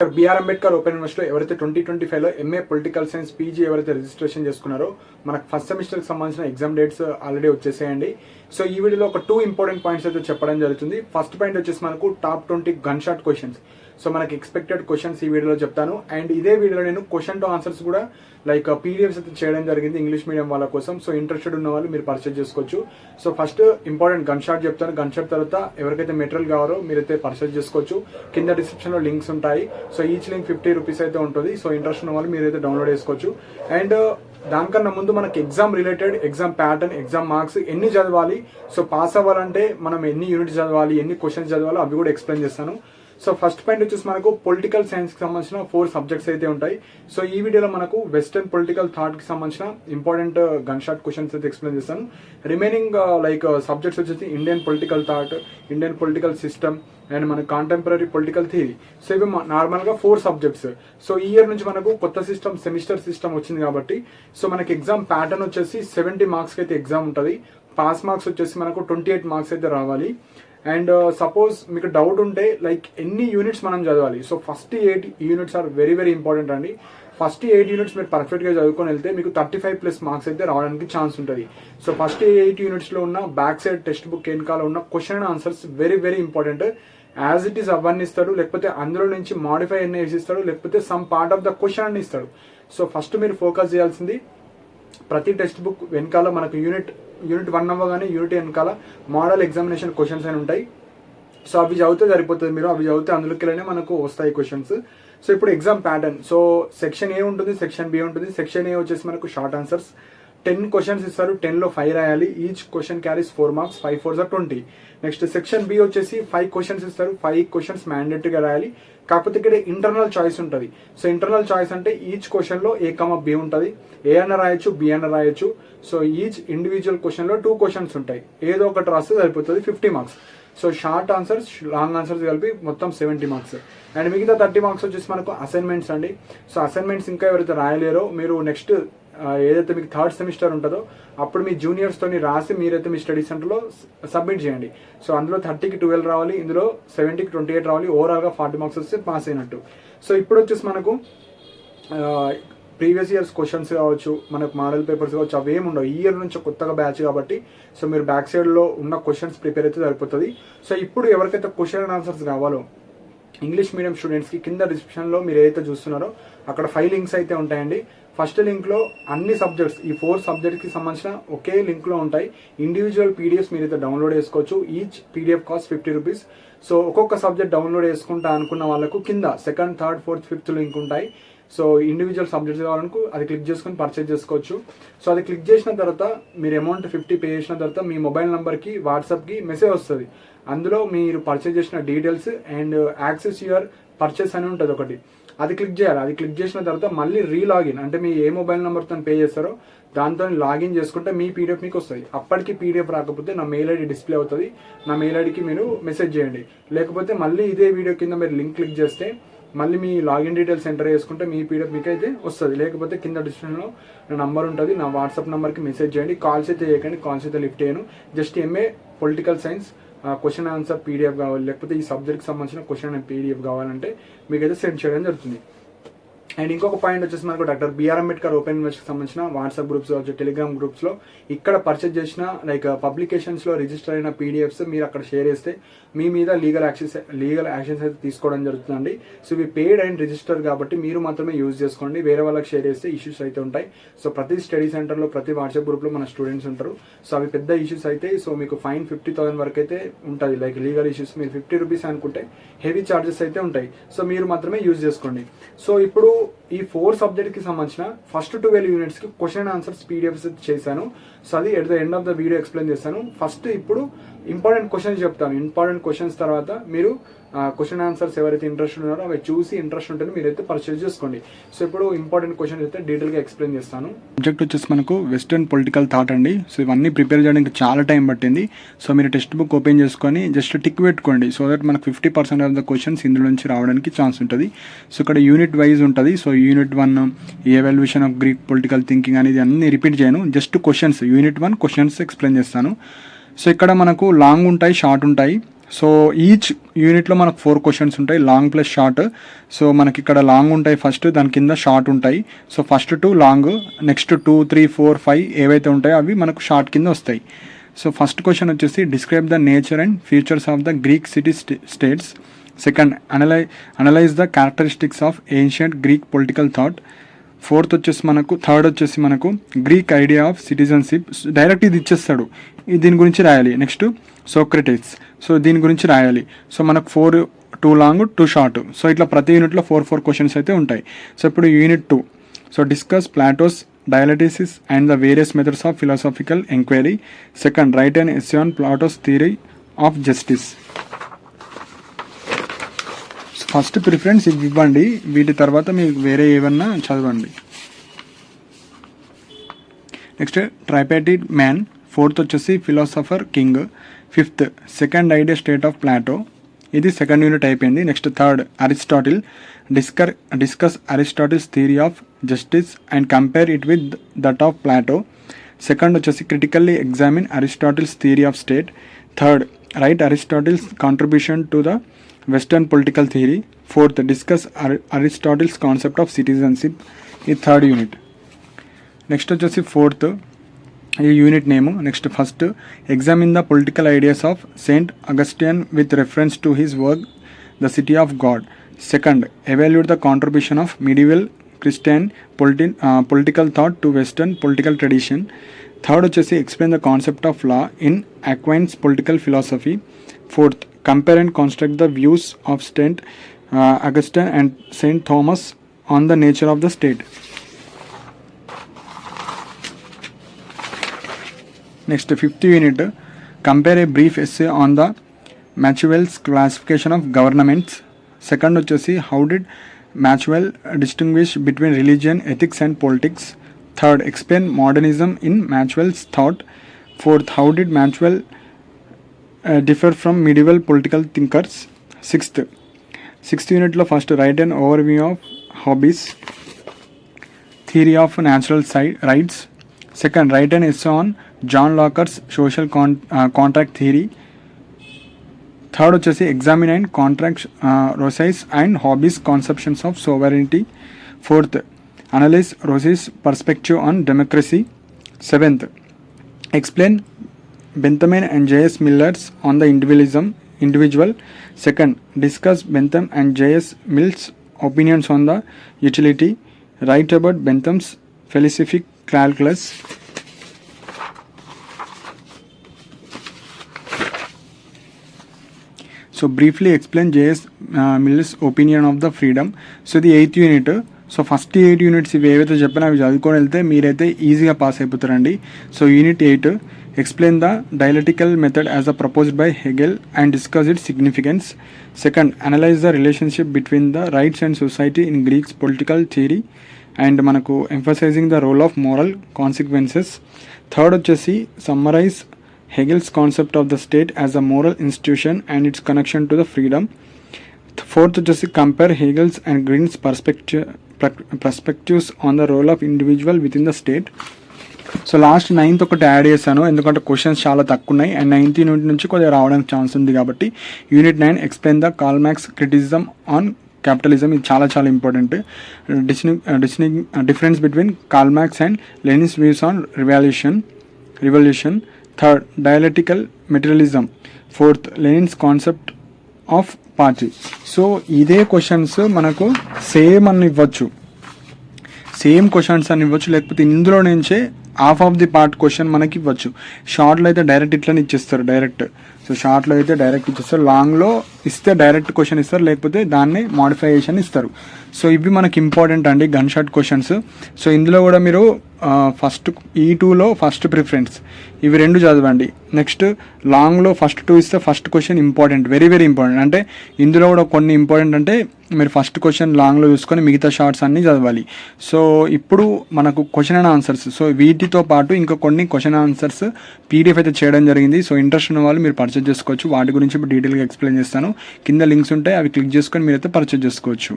BR Ambedkar open యూనివర్సిటీలో ఎవరైతే 2025లో MA political science PG ఎవరైతే రిజిస్ట్రేషన్ చేసుకున్నారో మనకు ఫస్ట్ సెమిస్టర్కి సంబంధించిన ఎగ్జామ్ డేట్స్ ఆల్రెడీ వచ్చేసేయండి. సో ఈ వీడియోలో ఒక 2 ఇంపార్టెంట్ పాయింట్స్ అయితే చెప్పడం జరుగుతుంది. ఫస్ట్ పాయింట్ వచ్చేసి మనకు top 20 gun shot questions. So మనకి ఎక్స్పెక్టెడ్ క్వశ్చన్స్ ఈ వీడియోలో చెప్తాను. అండ్ ఇదే వీడియోలో నేను క్వశ్చన్ టు ఆన్సర్స్ కూడా లైక్ పీడిఎఫ్స్ అయితే చేయడం జరిగింది ఇంగ్లీష్ మీడియం వాళ్ళ కోసం. సో ఇంట్రెస్టెడ్ ఉన్న వాళ్ళు మీరు పర్చేజ్ చేసుకోవచ్చు. So first important gun shot చెప్తాను. గన్ షాట్ తర్వాత ఎవరికైతే మెటీరియల్ కావాలో మీరైతే పర్చేజ్ చేసుకోవచ్చు. కింద డిస్క్రిప్షన్ లో లింక్స్ ఉంటాయి. సో ఈచ్ లింక్ 50 రూపీస్ అయితే ఉంటుంది. సో ఇంట్రెస్ట్ ఉన్న వాళ్ళు మీరైతే డౌన్లోడ్ చేసుకోవచ్చు. అండ్ దానికన్నా ముందు మనకి exam related, exam pattern, exam marks ఎన్ని చదవాలి, సో పాస్ అవ్వాలంటే మనం ఎన్ని యూనిట్స్ చదవాలి, ఎన్ని క్వశ్చన్స్ చదవాలో అవి కూడా ఎక్స్ప్లెయిన్ చేస్తాను. సో ఫస్ట్ పాయింట్ వచ్చేసి మనకు పొలిటికల్ సైన్స్ కి సంబంధించిన 4 సబ్జెక్ట్స్ అయితే ఉంటాయి. సో ఈ వీడియోలో మనకు వెస్టర్న్ పొలిటికల్ థాట్ కి సంబంధించిన ఇంపార్టెంట్ గన్ షాట్ క్వశ్చన్స్ అయితే ఎక్స్ప్లెయిన్ చేస్తాను. రిమైనింగ్ లైక్ సబ్జెక్ట్స్ వచ్చేసి Indian political thought, Indian political system and మన కాంటెంపరీ పొలిటికల్ థియరీ. సో ఇవి నార్మల్ గా 4 సబ్జెక్ట్స్. సో ఈ ఇయర్ నుంచి మనకు కొత్త సిస్టమ్, సెమిస్టర్ సిస్టమ్ వచ్చింది కాబట్టి సో మనకి ఎగ్జామ్ ప్యాటర్న్ వచ్చేసి 70 మార్క్స్ కి అయితే ఎగ్జామ్ ఉంటుంది. పాస్ మార్క్స్ వచ్చేసి మనకు 28 మార్క్స్ అయితే రావాలి. అండ్ సపోజ్ మీకు డౌట్ ఉంటే లైక్ ఎన్ని యూనిట్స్ మనం చదవాలి, so first 8 units are very very important అండి. ఫస్ట్ 8 యూనిట్స్ మీరు పర్ఫెక్ట్ గా చదువుకొని వెళ్తే మీకు 35+ మార్క్స్ అయితే రావడానికి ఛాన్స్ ఉంటుంది. సో ఫస్ట్ 8 యూనిట్స్ లో ఉన్న బ్యాక్ సైడ్ టెక్స్ట్ బుక్ వెనకాల ఉన్న question and answers very very important. As it is అవన్నీ ఇస్తాడు, లేకపోతే అందులో నుంచి మాడిఫై అన్నీ ఇస్తాడు, లేకపోతే some part of the question అని ఇస్తాడు. సో ఫస్ట్ మీరు ఫోకస్ చేయాల్సింది ప్రతి టెక్స్ట్ బుక్ వెనకాల మనకు యూనిట్ 1 అవ్వగానే యూనిట్ వెనకాల మోడల్ ఎగ్జామినేషన్ క్వశ్చన్స్ అని ఉంటాయి. సో అవి చదివితే సరిపోతుంది. మీరు అవి చదివితే అందులోకి మనకు వస్తాయి క్వశ్చన్స్. సో ఇప్పుడు ఎగ్జామ్ ప్యాటర్న్. సో సెక్షన్ ఏ ఉంటుంది, సెక్షన్ బి ఉంటుంది. సెక్షన్ ఏ వచ్చేసి మనకు షార్ట్ ఆన్సర్స్ 10 క్వశ్చన్స్ ఇస్తారు. 10లో 5 రాయాలి. Each question carries 4 marks. 5 4s are 20. Next section B వచ్చేసి 5 క్వశ్చన్స్ ఇస్తారు. 5 క్వశ్చన్స్ మ్యాండేటరీగా రాయాలి. కాకపోతే ఇక్కడ ఇంటర్నల్ చాయిస్ ఉంటుంది. సో ఇంటర్నల్ చాయిస్ అంటే ఈచ్ క్వశ్చన్ లో A, B ఉంటుంది. ఏ అన్న రాయొచ్చు, బి అన్న రాయొచ్చు. సో ఈచ్ ఇండివిజువల్ క్వశ్చన్ లో 2 క్వశ్చన్స్ ఉంటాయి. ఏదో ఒకటి రాస్తే సరిపోతుంది, 50 marks. So short answers, long answers కలిపి మొత్తం 70 మార్క్స్. అండ్ మిగతా 30 మార్క్స్ వచ్చేసి మనకు అసైన్మెంట్స్ అండి. సో అసైన్మెంట్స్ ఇంకా ఎవరైతే రాయలేరో మీరు నెక్స్ట్ ఏదైతే మీకు 3rd సెమిస్టర్ ఉంటుందో అప్పుడు మీ జూనియర్స్ తోని రాసి మీరైతే మీ స్టడీ సెంటర్లో సబ్మిట్ చేయండి. సో అందులో 30కి 12 రావాలి, ఇందులో 70కి 28 రావాలి. ఓవరాల్గా 40 మార్క్స్ వస్తే పాస్ అయినట్టు. సో ఇప్పుడు వచ్చేసి మనకు ప్రీవియస్ ఇయర్స్ క్వశ్చన్స్ కావచ్చు, మనకు మోడల్ పేపర్స్ కావచ్చు, అవేమి ఉండవు. ఈ ఇయర్ నుంచి కొత్తగా బ్యాచ్ కాబట్టి సో మీరు బ్యాక్ సైడ్లో ఉన్న క్వశ్చన్స్ ప్రిపేర్ అయితే సరిపోతుంది. సో ఇప్పుడు ఎవరికైతే క్వశ్చన్ అండ్ ఆన్సర్స్ కావాలో ఇంగ్లీష్ మీడియం స్టూడెంట్స్కి కింద డిస్క్రిప్షన్లో మీరు ఏదైతే చూస్తున్నారో అక్కడ 5 లింక్స్ అయితే ఉంటాయండి. ఫస్ట్ లింక్లో అన్ని సబ్జెక్ట్స్, ఈ 4 సబ్జెక్ట్స్కి సంబంధించిన ఒకే లింక్లో ఉంటాయి. ఇండివిజువల్ పీడిఎఫ్స్ మీరైతే డౌన్లోడ్ చేసుకోవచ్చు. Each PDF cost 50 rupees. So ఒక్కొక్క సబ్జెక్ట్ డౌన్లోడ్ చేసుకుంటా అనుకున్న వాళ్ళకు కింద 2nd, 3rd, 4th, 5th link ఉంటాయి. సో ఇండివిజువల్ సబ్జెక్ట్స్ కావాలనుకో అది క్లిక్ చేసుకొని పర్చేజ్ చేసుకోవచ్చు. సో అది క్లిక్ చేసిన తర్వాత మీరు అమౌంట్ 50 పే చేసిన తర్వాత మీ మొబైల్ నెంబర్కి వాట్సాప్కి మెసేజ్ వస్తుంది. అందులో మీరు పర్చేజ్ చేసిన details and access your purchase అని ఉంటుంది ఒకటి. అది క్లిక్ చేయాలి. అది క్లిక్ చేసిన తర్వాత మళ్ళీ రీలాగిన్ అంటే మీ ఏ మొబైల్ నెంబర్తో పే చేస్తారో దాంతో లాగిన్ చేసుకుంటే మీ పీడిఎఫ్ మీకు వస్తుంది. అప్పటికి పీడిఎఫ్ రాకపోతే నా మెయిల్ ఐడి డిస్ప్లే అవుతుంది. నా మెయిల్ ఐడికి మీరు మెసేజ్ చేయండి. లేకపోతే మళ్ళీ ఇదే వీడియో కింద మీరు లింక్ క్లిక్ చేస్తే మళ్ళీ మీ లాగిన్ డీటెయిల్స్ ఎంటర్ చేసుకుంటే మీ పీడిఎఫ్ మీకు అయితే వస్తుంది. లేకపోతే కింద డిస్క్రిప్షన్లో నా నంబర్ ఉంటుంది. నా వాట్సాప్ నెంబర్కి మెసేజ్ చేయండి. కాల్స్ అయితే చేయకండి, కాల్స్ అయితే లిఫ్ట్ చేయను. Just MA political science question answer PDF కావాలి, లేకపోతే ఈ సబ్జెక్ట్కి సంబంధించిన క్వశ్చన్ అండ్ పీడిఎఫ్ కావాలంటే మీకైతే సెండ్ చేయడం జరుగుతుంది. అండ్ ఇంకొక పాయింట్ వచ్చేసి మనకు డాక్టర్ బిఆర్ అంబేద్కర్ ఓపెన్ యూనివర్సిటీకి సంబంధించిన వాట్సాప్ గ్రూప్స్ కావచ్చు, టెలిగ్రామ్ గ్రూప్స్లో ఇక్కడ పర్చేజ్ చేసిన లైక్ పబ్లికేషన్స్లో రిజిస్టర్ అయిన పీడిఎఫ్స్ మీరు అక్కడ షేర్ చేస్తే మీ మీద లీగల్ యాక్షన్స్ అయితే తీసుకోవడం జరుగుతుందండి. సో ఇవి పెయిడ్ అండ్ రిజిస్టర్ కాబట్టి మీరు మాత్రమే యూజ్ చేసుకోండి. వేరే వాళ్ళకి షేర్ చేస్తే ఇష్యూస్ అయితే ఉంటాయి. సో ప్రతి స్టడీ సెంటర్లో, ప్రతి వాట్సాప్ గ్రూప్లో మన స్టూడెంట్స్ ఉంటారు. సో అవి పెద్ద ఇష్యూస్ అయితే సో మీకు ఫైన్ 50,000 వరకు అయితే ఉంటుంది. లైక్ లీగల్ ఇష్యూస్ మీరు 50 రూపీస్ అనుకుంటే హెవీ ఛార్జెస్ అయితే ఉంటాయి. సో మీరు మాత్రమే యూజ్ చేసుకోండి. సో ఇప్పుడు ఈ 4 సబ్జెక్ట్కి సంబంధించిన ఫస్ట్ 12 యూనిట్స్కి క్వశ్చన్ అండ్ ఆన్సర్స్ పీడిఎఫ్స్ చేశాను. సో అది at the end of the video explain చేస్తాను. ఫస్ట్ ఇప్పుడు ఇంపార్టెంట్ క్వశ్చన్స్ చెప్తాను. ఇంపార్టెంట్ క్వశ్చన్స్ తర్వాత మీరు క్వశ్చన్ ఆన్సర్స్ ఎవరైతే ఇంట్రెస్ట్ ఉన్నారో అవి చూసి ఇంట్రెస్ట్ ఉంటే మీరైతే పర్చేజ్ చేసుకోండి. సో ఇప్పుడు ఇంపార్టెంట్ క్వశ్చన్స్ అయితే డీటెయిల్గా ఎక్స్ప్లెయిన్ చేస్తాను. సబ్జెక్ట్ వచ్చేసి మనకు వెస్టర్న్ పొలిటికల్ థాట్ అండి. సో ఇవన్నీ ప్రిపేర్ చేయడానికి చాలా టైం పట్టింది. సో మీరు టెక్స్ట్ బుక్ ఓపెన్ చేసుకొని జస్ట్ టిక్ పెట్టుకోండి. సో దట్ మనకు 50% ఆఫ్ ద క్వశ్చన్స్ ఇందులో నుంచి రావడానికి ఛాన్స్ ఉంటుంది. సో ఇక్కడ యూనిట్ వైజ్ ఉంటుంది. So unit 1 evaluation of Greek political thinking అనేది అన్ని రిపీట్ చేయను. Just questions, unit 1 questions explain చేస్తాను. సో ఇక్కడ మనకు లాంగ్ ఉంటాయి, షార్ట్ ఉంటాయి. సో ఈచ్ యూనిట్లో మనకు 4 క్వశ్చన్స్ ఉంటాయి, లాంగ్ ప్లస్ షార్ట్. సో మనకి ఇక్కడ లాంగ్ ఉంటాయి ఫస్ట్, దాని కింద షార్ట్ ఉంటాయి. సో ఫస్ట్ 2 లాంగ్, నెక్స్ట్ 2, 3, 4, 5 ఏవైతే ఉంటాయో అవి మనకు షార్ట్ కింద వస్తాయి. సో ఫస్ట్ క్వశ్చన్ వచ్చేసి describe the nature and features of the Greek city states. Second analyse the characteristics of ancient Greek political thought. Third వచ్చేసి మనకు Greek idea of citizenship. Direct ఇది ఇచ్చేస్తాడు, దీని గురించి రాయాలి. నెక్స్ట్ సోక్రటిస్, సో దీని గురించి రాయాలి. సో మనకు 4, 2 లాంగ్ 2 షార్ట్. సో ఇట్లా ప్రతి యూనిట్లో 4 క్వశ్చన్స్ అయితే ఉంటాయి. సో ఇప్పుడు unit 2, so discuss Plato's dialectics and the various methods of philosophical enquiry. Second write and essay on Plato's theory of justice. First preference ఇవి ఇవ్వండి, వీటి తర్వాత మీకు వేరే ఏమన్నా చదవండి. Next tripartite man. ఫోర్త్ వచ్చేసి philosopher king. Fifth second idea state of Plato. ఇది సెకండ్ యూనిట్ అయిపోయింది. Next third Aristotle. Discuss Aristotle's theory of justice and compare it with that of Plato. Second వచ్చేసి critically examine Aristotle's theory of state. Third write Aristotle's contribution to the western political theory. Fourth discuss Aristotle's concept of citizenship. ఈ third unit. Next వచ్చేసి fourth ఈ unit నేము. Next first examine the political ideas of saint Augustine with reference to his work the City of God. Second evaluate the contribution of medieval Christian political thought to western political tradition. Third వచ్చేసి explain the concept of law in acquaints political philosophy. Fourth compare and construct the views of Saint Augustine and Saint Thomas on the nature of the state. Next, fifth unit, compare a brief essay on the Maxwell's classification of governments. Second వచ్చేసి how did Maxwell distinguish between religion, ethics and politics. Third, explain modernism in Maxwell's thought. Fourth, how did Maxwell differ from medieval political thinkers. Sixth unit lo first write an overview of hobbies, theory of natural rights. Second write an essay on John Locke's social contract theory. Third వచ్చేసి examine and contract Rousseau's and Hobbes conceptions of sovereignty. Fourth analyze Rousseau's perspective on democracy. Seventh explain Bentham and J.S. Miller's on the individual. Second, discuss Bentham and J.S. Mill's opinions on the utility. Write about Bentham's philosophic calculus. So briefly explain J.S. Mill's opinion of the freedom. So the 8th unit. So first 8 units ఇవి ఏవైతే చెప్పినా అవి చదువుకొని వెళ్తే మీరైతే ఈజీగా pass అయిపోతారండి. So unit 8 explain the dialectical method as a proposed by Hegel and discuss its significance. Second, analyze the relationship between the rights and society in Greek's political theory and manaku emphasizing the role of moral consequences. Third వచ్చేసి summarize Hegel's concept of the state as a moral institution and its connection to the freedom. Fourth వచ్చేసి compare Hegel's and Green's perspectives on the role of individual within the state. So last 9th ఒకటి add చేశాను ఎందుకంటే questions చాలా తక్కువ ఉన్నాయి and 9th unit నుంచి కొద్దిగా రావడానికి ఛాన్స్ ఉంది కాబట్టి. Unit 9 explain the Karl Marx criticism on capitalism. ఇది చాలా చాలా important. Difference between Karl Marx and Lenin's views on revolution. Third dialectical materialism. Fourth Lenin's concept of party. So ఇదే questions మనకు సేమ్ అని ఇవ్వచ్చు, లేకపోతే ఇందులో నుంచే half of the part question మనకి ఇవ్వచ్చు. షార్ట్లో అయితే డైరెక్ట్ ఇట్లని ఇచ్చేస్తారు డైరెక్ట్. సో షార్ట్లో అయితే డైరెక్ట్ ఇచ్చేస్తారు, లాంగ్లో ఇస్తే డైరెక్ట్ క్వశ్చన్ ఇస్తారు, లేకపోతే దాన్ని మాడిఫికేషన్ ఇస్తారు. సో ఇవి మనకి ఇంపార్టెంట్ అండి గన్ షాట్ క్వశ్చన్స్. సో ఇందులో కూడా మీరు ఫస్ట్ E2లో ఫస్ట్ ప్రిఫరెన్స్ ఇవి 2 చదవండి. నెక్స్ట్ లాంగ్లో ఫస్ట్ 2 ఇస్తే first question important, very very important. అంటే ఇందులో కూడా కొన్ని ఇంపార్టెంట్ అంటే మీరు ఫస్ట్ క్వశ్చన్ లాంగ్లో చూసుకొని మిగతా షార్ట్స్ అన్నీ చదవాలి. సో ఇప్పుడు మనకు క్వశ్చన్ అండ్ ఆన్సర్స్, సో వీటితో పాటు ఇంకా కొన్ని క్వశ్చన్ ఆన్సర్స్ PDF అయితే చేయడం జరిగింది. సో ఇంట్రెస్ట్ ఉన్న వాళ్ళు మీరు పర్చేజ్ చేసుకోవచ్చు. వాటి గురించి ఇప్పుడు డీటెయిల్గా ఎక్స్ప్లెయిన్ చేస్తాను. కింద లింక్స్ ఉంటాయి, అవి క్లిక్ చేసుకొని మీరైతే పర్చేజ్ చేసుకోవచ్చు.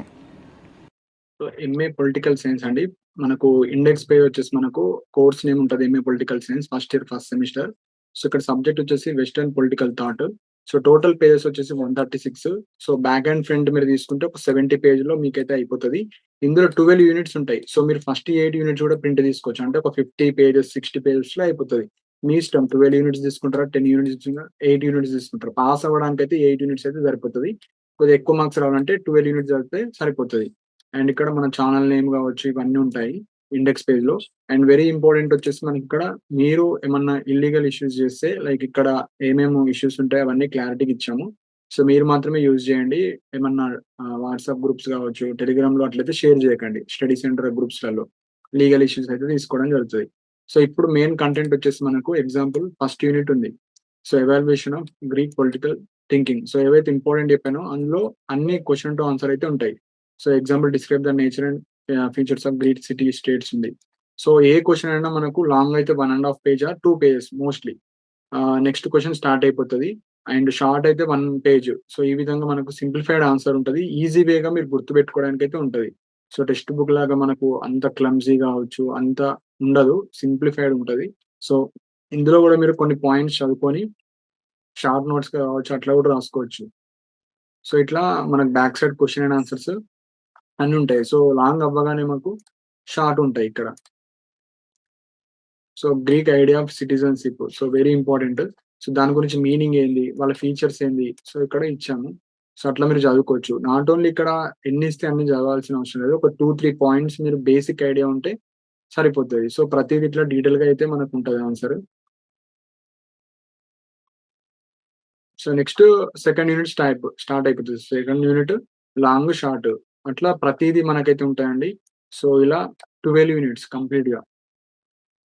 సో MA పొలిటికల్ సైన్స్ అండి. మనకు ఇండెక్స్ పే వచ్చేసి మనకు కోర్స్ నేమ్ ఉంటుంది MA political science first year first semester. So ఇక్కడ సబ్జెక్ట్ వచ్చేసి western political thought. So total pages వచ్చేసి 136. సో బ్యాక్ అండ్ ఫ్రంట్ మీరు తీసుకుంటే ఒక 70 పేజ్‌లో మీకైతే అయిపోతది. ఇందులో 12 యూనిట్స్ ఉంటాయి. సో మీరు ఫస్ట్ 8 యూనిట్స్ కూడా ప్రింట్ తీసుకోవచ్చు. అంటే ఒక 50 పేజెస్, 60 పేజెస్‌లో అయిపోతది. మీ ఇష్టం 12 యూనిట్స్ తీసుకుంటారా? 10 యూనిట్స్ తీసుకుంటారా? 8 యూనిట్స్ తీసుకుంటారా? పాస్ అవ్వడానికైతే 8 యూనిట్స్ అయితే సరిపోతది. కొద్దిగా ఎక్కువ మార్క్స్ రావాలంటే 12 యూనిట్స్ చదివితే సరిపోతది. అండ్ ఇక్కడ మన ఛానల్ నేమ్ కావచ్చు ఇవన్నీ ఉంటాయి ఇండెక్స్ పేజ్‌లో. అండ్ వెరీ ఇంపార్టెంట్ వచ్చేసి మనకిక్కడ మీరు ఏమన్నా ఇల్లీగల్ ఇష్యూస్ చేస్తే లైక్ ఇక్కడ ఏమేమి ఇష్యూస్ ఉంటాయో అవన్నీ క్లారిటీగా ఇచ్చాము. సో మీరు మాత్రమే యూజ్ చేయండి. ఏమన్నా వాట్సాప్ గ్రూప్స్ కావచ్చు, టెలిగ్రామ్‌లో అట్లయితే షేర్ చేయకండి. స్టడీ సెంటర్ గ్రూప్స్‌లలో లీగల్ ఇష్యూస్ అయితే తీసుకోవడం జరుగుతది. సో ఇప్పుడు మెయిన్ కంటెంట్ వచ్చేసి మనకు ఎగ్జాంపుల్ ఫస్ట్ యూనిట్ ఉంది. So evaluation of Greek political thinking. So ఏవైతే ఇంపార్టెంట్ చెప్పానో అందులో అన్ని క్వెషన్ టు ఆన్సర్ అయితే ఉంటాయి. So example describe the nature and features of Greek city states ఉంది. సో ఏ క్వెషన్ అయినా మనకు లాంగ్ అయితే 1 ½ page or 2 pages mostly. Next question start అయిపోతది. అండ్ షార్ట్ అయితే 1 పేజ్. సో ఈ విధంగా మనకు సింప్లిఫైడ్ ఆన్సర్ ఉంటది. ఈజీ వేగా మీరు గుర్తుపెట్టుకోవడానికైతే ఉంటది. సో టెక్స్ట్ బుక్ లాగా మనకు అంత క్లమ్జీ కావచ్చు, అంత ఉండదు. సింప్లిఫైడ్ ఉంటది. సో ఇందులో కూడా మీరు కొన్ని పాయింట్స్ చదువుకొని షార్ట్ నోట్స్ కావచ్చు అట్లా కూడా రాసుకోవచ్చు. సో ఇట్లా మనకు back side question and answers అన్నీ ఉంటాయి. సో లాంగ్ అవ్వగానే మాకు షార్ట్ ఉంటాయి ఇక్కడ. So Greek idea of citizenship. So very important. So దాని గురించి మీనింగ్ ఏంది? వాళ్ళ ఫీచర్స్ ఏంది? సో ఇక్కడ ఇచ్చాము. సో అట్లా మీరు చదువుకోవచ్చు. నాట్ ఓన్లీ ఇక్కడ ఎన్నిస్తే అన్ని చదవాల్సిన అవసరం లేదు. ఒక 2, 3 పాయింట్స్ మీరు బేసిక్ ఐడియా ఉంటే సరిపోతది. సో ప్రతీది ఇట్లా డీటెయిల్‌గా అయితే మనకుంటది answer. So next second unit start అయిపోతది. సెకండ్ యూనిట్ లాంగ్, షార్ట్ అట్లా ప్రతీది మనకైతే ఉంటాయండి. సో ఇలా 12 యూనిట్స్ కంప్లీట్‌గా.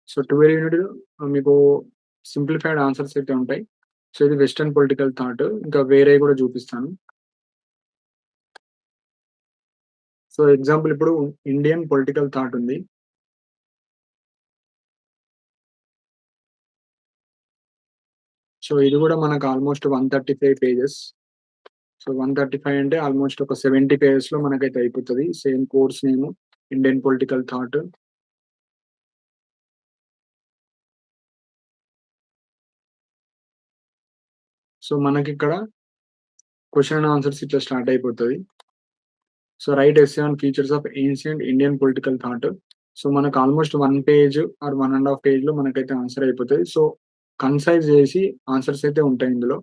సో 12 యూనిట్ మీకు సింప్లిఫైడ్ ఆన్సర్స్ అయితే ఉంటాయి. సో ఇది వెస్టర్న్ పొలిటికల్ థాట్. ఇంకా వేరేయి కూడా చూపిస్తాను. సో ఎగ్జాంపుల్ ఇప్పుడు ఇండియన్ పొలిటికల్ థాట్ ఉంది. సో ఇది కూడా మనకు ఆల్మోస్ట్ 135 పేజెస్. సో 135 అంటే ఆల్మోస్ట్ ఒక 70 పేజెస్‌లో మనకైతే అయిపోతది. Same course name Indian political thought. So మనకిక్కడ క్వెషన్ అండ్ ఆన్సర్స్ ఇట్లా స్టార్ట్ అయిపోతది. So right essay on features of ancient Indian political thought. So మనకు ఆల్మోస్ట్ 1 పేజ్ ఆర్ 1 ½ పేజ్‌లో మనకైతే ఆన్సర్ అయిపోతది. సో కన్సైజ్ చేసి ఆన్సర్స్ అయితే ఉంటాయి ఇందులో.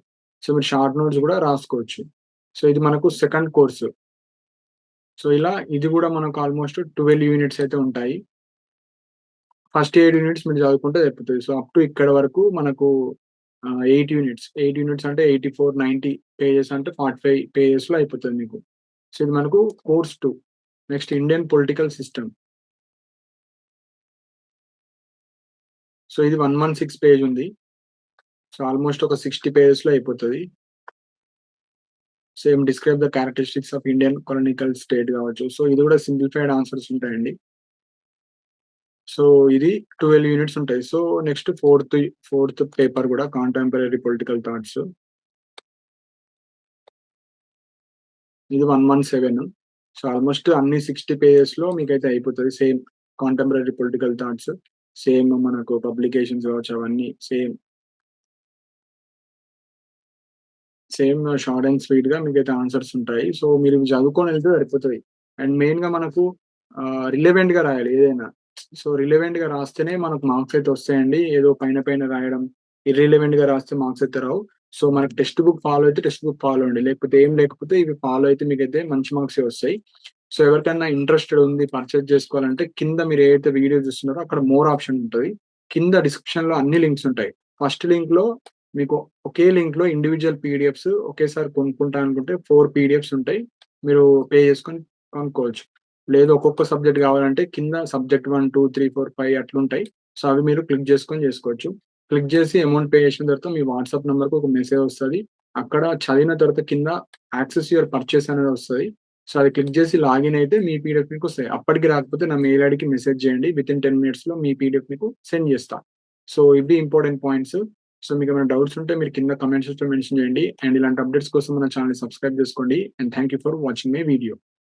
సో మీరు షార్ట్ నోట్స్ కూడా రాసుకోవచ్చు. సో ఇది మనకు సెకండ్ కోర్సు. సో ఇలా ఇది కూడా మనకు ఆల్మోస్ట్ 12 యూనిట్స్ అయితే ఉంటాయి. ఫస్ట్ 7 యూనిట్స్ మీరు చదువుకుంటే సరిపోతది. సో అప్ టు ఇక్కడ వరకు మనకు 8 యూనిట్స్. 8 యూనిట్స్ అంటే 84, 90 పేజెస్ అంటే 45 పేజెస్‌లో అయిపోతది మీకు. సో ఇది మనకు course 2. Next Indian political system. So ఇది 116 పేజ్ ఉంది. సో ఆల్మోస్ట్ ఒక 60 పేజెస్‌లో అయిపోతది. Same describe the characteristics of Indian colonial state కావచ్చు. సో ఇది కూడా సింప్లిఫైడ్ ఆన్సర్స్ ఉంటాయండి. సో ఇది 12 యూనిట్స్ ఉంటాయి. సో నెక్స్ట్ ఫోర్త్ పేపర్ కూడా కాంటెంపరరీ పొలిటికల్ థాట్స్. ఇది 117. సో ఆల్మోస్ట్ అన్ని 60 పేజెస్‌లో మీకైతే అయిపోతది. Same contemporary political thoughts. Same మనకు పబ్లికేషన్స్ కావచ్చు అవన్నీ సేమ్ షార్ట్ అండ్ స్వీట్‌గా మీకైతే ఆన్సర్స్ ఉంటాయి. సో మీరు ఇవి చదువుకొని ఎళ్తే సరిపోతది. అండ్ మెయిన్‌గా మనకు రిలవెంట్‌గా రాయాలి ఏదైనా. సో రిలవెంట్‌గా రాస్తేనే మనకు మార్క్స్ అయితే వస్తాయండి. ఏదో పైన పైన రాయడం, ఇర్రిలవెంట్‌గా రాస్తే మార్క్స్ అయితే రావు. సో మనకు టెక్స్ట్ బుక్ ఫాలో అయితే టెక్స్ట్ బుక్ ఫాలో అండి. లేకపోతే ఏం లేకపోతే ఇవి ఫాలో అయితే మీకైతే మంచి మార్క్సే వస్తాయి. సో ఎవరికైనా ఇంట్రెస్టెడ్ ఉంది పర్చేజ్ చేసుకోవాలంటే కింద మీరు ఏదైతే వీడియో చూస్తున్నారో అక్కడ మోర్ ఆప్షన్ ఉంటది. కింద డిస్క్రిప్షన్‌లో అన్ని లింక్స్ ఉంటాయి. ఫస్ట్ లింక్‌లో మీకు ఒకే లింక్‌లో ఇండివిడ్యువల్ పీడీఎఫ్స్ ఒకేసారి కొనుక్కుంటా అనుకుంటే 4 పీడీఎఫ్స్ ఉంటాయి. మీరు పే చేసుకొని కొనుక్కోవచ్చు. లేదు ఒక్కొక్క సబ్జెక్ట్ కావాలంటే కింద సబ్జెక్ట్ 1, 2, 3, 4, 5 అట్లుంటాయి. సో అవి మీరు క్లిక్ చేసుకొని చేసుకోవచ్చు. క్లిక్ చేసి అమౌంట్ పే చేసిన తర్వాత మీ వాట్సాప్ నంబర్‌కి ఒక మెసేజ్ వస్తది. అక్కడ చదివిన తర్వాత కింద యాక్సెస్ యువర్ పర్చేస్ అనేది వస్తది. సో అది క్లిక్ చేసి లాగిన్ అయితే మీ పీడీఎఫ్ మీకు వస్తాయి. అప్పటికి రాకపోతే నా మెయిల్ ఐడీకి మెసేజ్ చేయండి. వితిన్ 10 మినిట్స్‌లో మీ పీడీఎఫ్ మీకు సెండ్ చేస్తా. సో ఇవి ఇంపార్టెంట్ పాయింట్స్. సో మీకేమైనా డౌట్స్ ఉంటే మీరు కింద కామెంట్ సెక్షన్‌లో మెన్షన్ చేయండి. అండ్ ఇలాంటి అప్డేట్స్ కోసం మన ఛానెల్‌ని సబ్స్క్రైబ్ చేసుకోండి. And thank you for watching my video.